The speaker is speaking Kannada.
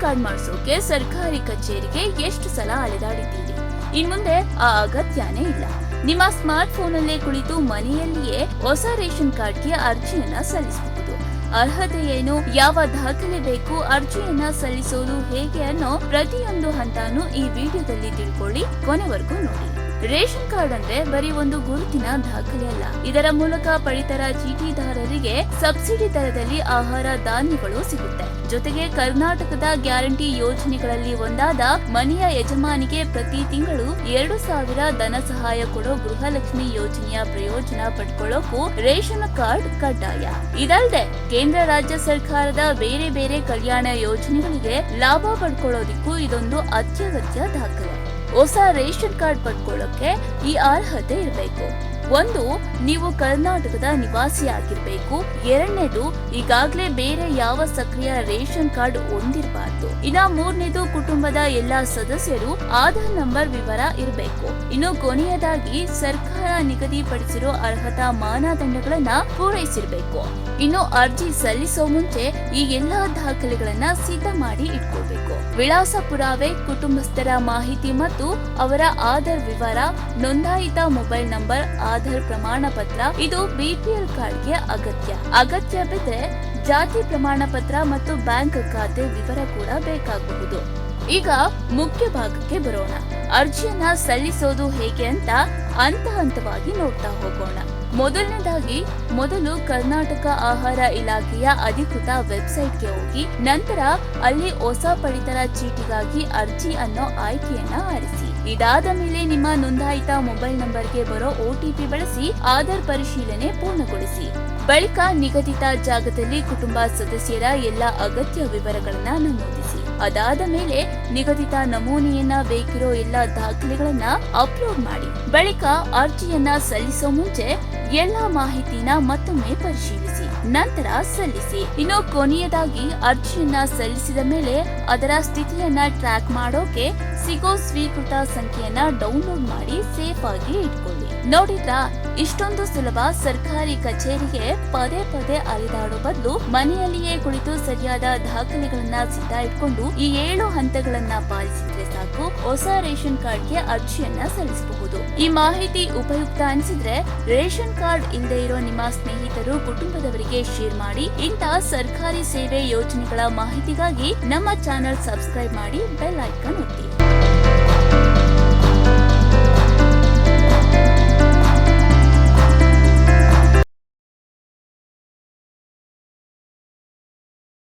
ಕಾರ್ಡ್ ಮಾಡಿಸೋಕೆ ಸರ್ಕಾರಿ ಕಚೇರಿಗೆ ಎಷ್ಟು ಸಲ ಅಲೆದಾಡಿದ್ದೀರಿ? ಇನ್ಮುಂದೆ ಆ ಅಗತ್ಯನೇ ಇಲ್ಲ. ನಿಮ್ಮ ಸ್ಮಾರ್ಟ್ ಫೋನಲ್ಲೇ ಕುಳಿತು ಮನೆಯಲ್ಲಿಯೇ ಹೊಸ ರೇಷನ್ ಕಾರ್ಡ್ಗೆ ಅರ್ಜಿಯನ್ನ ಸಲ್ಲಿಸಬಹುದು. ಅರ್ಹತೆ ಏನು, ಯಾವ ದಾಖಲೆ ಬೇಕು, ಅರ್ಜಿಯನ್ನ ಸಲ್ಲಿಸೋದು ಹೇಗೆ ಅನ್ನೋ ಪ್ರತಿಯೊಂದು ಹಂತನೂ ಈ ವಿಡಿಯೋದಲ್ಲಿ ತಿಳ್ಕೊಳ್ಳಿ. ಕೊನೆವರೆಗೂ ನೋಡಿ. ರೇಷನ್ ಕಾರ್ಡ್ ಅಂದ್ರೆ ಬರೀ ಒಂದು ಗುರುತಿನ ದಾಖಲೆ ಅಲ್ಲ. ಇದರ ಮೂಲಕ ಪಡಿತರ ಚೀಟಿದಾರರಿಗೆ ಸಬ್ಸಿಡಿ ದರದಲ್ಲಿ ಆಹಾರ ಧಾನ್ಯಗಳು ಸಿಗುತ್ತೆ. ಜೊತೆಗೆ ಕರ್ನಾಟಕದ ಗ್ಯಾರಂಟಿ ಯೋಜನೆಗಳಲ್ಲಿ ಒಂದಾದ ಮನೆಯ ಯಜಮಾನಿಗೆ ಪ್ರತಿ ತಿಂಗಳು 2,000 ಧನ ಸಹಾಯ ಕೊಡೋ ಗೃಹಲಕ್ಷ್ಮಿ ಯೋಜನೆಯ ಪ್ರಯೋಜನ ಪಡ್ಕೊಳ್ಳೋಕು ರೇಷನ್ ಕಾರ್ಡ್ ಕಡ್ಡಾಯ. ಇದಲ್ಲದೆ ಕೇಂದ್ರ ರಾಜ್ಯ ಸರ್ಕಾರದ ಬೇರೆ ಬೇರೆ ಕಲ್ಯಾಣ ಯೋಜನೆಗಳಿಗೆ ಲಾಭ ಪಡ್ಕೊಳ್ಳೋದಿಕ್ಕೂ ಇದೊಂದು ಅತ್ಯಗತ್ಯ ದಾಖಲೆ. ಹೊಸ ರೇಷನ್ ಕಾರ್ಡ್ ಪಡ್ಕೊಳ್ಳೋಕೆ ಈ ಅರ್ಹತೆ ಇರಬೇಕು. ಒಂದು, ನೀವು ಕರ್ನಾಟಕದ ನಿವಾಸಿ ಆಗಿರ್ಬೇಕು. ಎರಡನೇದು, ಈಗಾಗಲೇ ಬೇರೆ ಯಾವ ಸಕ್ರಿಯ ರೇಷನ್ ಕಾರ್ಡ್ ಹೊಂದಿರಬಾರ್ದು. ಇನ್ನ ಮೂರನೇದು, ಕುಟುಂಬದ ಎಲ್ಲಾ ಸದಸ್ಯರು ಆಧಾರ್ ನಂಬರ್ ವಿವರ ಇರಬೇಕು. ಇನ್ನು ಕೊನೆಯದಾಗಿ ಸರ್ಕಾರ ನಿಗದಿಪಡಿಸಿರೋ ಅರ್ಹತಾ ಮಾನದಂಡಗಳನ್ನ ಪೂರೈಸಿರ್ಬೇಕು. ಇನ್ನು ಅರ್ಜಿ ಸಲ್ಲಿಸೋ ಮುಂಚೆ ಈ ಎಲ್ಲಾ ದಾಖಲೆಗಳನ್ನ ಸಿದ್ಧ ಮಾಡಿ ಇಟ್ಕೊಳ್ಬೇಕು. ವಿಳಾಸ ಪುರಾವೆ, ಕುಟುಂಬಸ್ಥರ ಮಾಹಿತಿ ಮತ್ತು ಅವರ ಆಧಾರ್ ವಿವರ, ನೋಂದಾಯಿತ ಮೊಬೈಲ್ ನಂಬರ್, ಆಧಾರ್ ಪ್ರಮಾಣ ಪತ್ರ ಇದು ಬಿಪಿಎಲ್ ಕಾರ್ಡ್ಗೆ ಅಗತ್ಯ ಬಿದ್ರೆ ಜಾತಿ ಪ್ರಮಾಣ ಪತ್ರ ಮತ್ತು ಬ್ಯಾಂಕ್ ಖಾತೆ ವಿವರ ಕೂಡ ಬೇಕಾಗಬಹುದು. ಈಗ ಮುಖ್ಯ ಭಾಗಕ್ಕೆ ಬರೋಣ. ಅರ್ಜಿಯನ್ನ ಸಲ್ಲಿಸೋದು ಹೇಗೆ ಅಂತ ಹಂತವಾಗಿ ನೋಡ್ತಾ ಹೋಗೋಣ. ಮೊದಲನೇದಾಗಿ ಮೊದಲು ಕರ್ನಾಟಕ ಆಹಾರ ಇಲಾಖೆಯ ಅಧಿಕೃತ ವೆಬ್ಸೈಟ್ಗೆ ಹೋಗಿ ನಂತರ ಅಲ್ಲಿ ಹೊಸ ಪಡಿತರ ಚೀಟಿಗಾಗಿ ಅರ್ಜಿ ಅನ್ನೋ ಆಯ್ಕೆಯನ್ನ ಆರಿಸಿ. ಇದಾದ ಮೇಲೆ ನಿಮ್ಮ ನೋಂದಾಯಿತ ಮೊಬೈಲ್ ನಂಬರ್ಗೆ ಬರೋ OTP ಬಳಸಿ ಆಧಾರ್ ಪರಿಶೀಲನೆ ಪೂರ್ಣಗೊಳಿಸಿ. ಬಳಿಕ ನಿಗದಿತ ಜಾಗದಲ್ಲಿ ಕುಟುಂಬ ಸದಸ್ಯರ ಎಲ್ಲ ಅಗತ್ಯ ವಿವರಗಳನ್ನ ನಮೂದಿಸಿ. ಅದಾದ ಮೇಲೆ ನಿಗದಿತ ನಮೂನೆಯನ್ನ ಬೇಕಿರೋ ಎಲ್ಲ ದಾಖಲೆಗಳನ್ನ ಅಪ್ಲೋಡ್ ಮಾಡಿ. ಬಳಿಕ ಅರ್ಜಿಯನ್ನ ಸಲ್ಲಿಸೋ ಮುಂಚೆ ಎಲ್ಲ ಮಾಹಿತಿನ ಮತ್ತೊಮ್ಮೆ ಪರಿಶೀಲಿಸಿ, ನಂತರ ಸಲ್ಲಿಸಿ. ಇನ್ನು ಕೊನೆಯದಾಗಿ ಅರ್ಜಿಯನ್ನ ಸಲ್ಲಿಸಿದ ಮೇಲೆ ಅದರ ಸ್ಥಿತಿಯನ್ನ ಟ್ರ್ಯಾಕ್ ಮಾಡೋಕೆ ಸಿಗೋ ಸ್ವೀಕೃತ ಸಂಖ್ಯೆಯನ್ನ ಡೌನ್ಲೋಡ್ ಮಾಡಿ ಸೇಫ್ ಆಗಿ ಇಟ್ಕೊಳ್ಳಿ. ನೋಡಿದ್ರಾ, ಇಷ್ಟೊಂದು ಸುಲಭ ಸರ್ಕಾರಿ ಕಚೇರಿಗೆ ಪದೇ ಅಲೆದಾಡೋ ಬದಲು ಮನೆಯಲ್ಲಿಯೇ ಕುಳಿತು ಸರಿಯಾದ ದಾಖಲೆಗಳನ್ನ ಸಿದ್ಧ ಇಟ್ಕೊಂಡು ಈ 7 ಹಂತಗಳನ್ನ ಪಾಲಿಸಿದ್ರೆ ಸಾಕು, ಹೊಸ ರೇಷನ್ ಕಾರ್ಡ್ಗೆ ಅರ್ಜಿಯನ್ನ ಸಲ್ಲಿಸಬಹುದು. ಈ ಮಾಹಿತಿ ಉಪಯುಕ್ತ ಅನಿಸಿದ್ರೆ ರೇಷನ್ ಕಾರ್ಡ್ ಇಲ್ಲದೆ ಇರೋ ನಿಮ್ಮ ಸ್ನೇಹಿತರು, ಕುಟುಂಬದವರಿಗೆ ಶೇರ್ ಮಾಡಿ. ಇಂತಹ ಸರ್ಕಾರಿ ಸೇವೆ ಯೋಜನೆಗಳ ಮಾಹಿತಿಗಾಗಿ ನಮ್ಮ ಚಾನೆಲ್ ಸಬ್ಸ್ಕ್ರೈಬ್ ಮಾಡಿ, ಬೆಲ್ ಐಕಾನ್ ಒತ್ತಿ.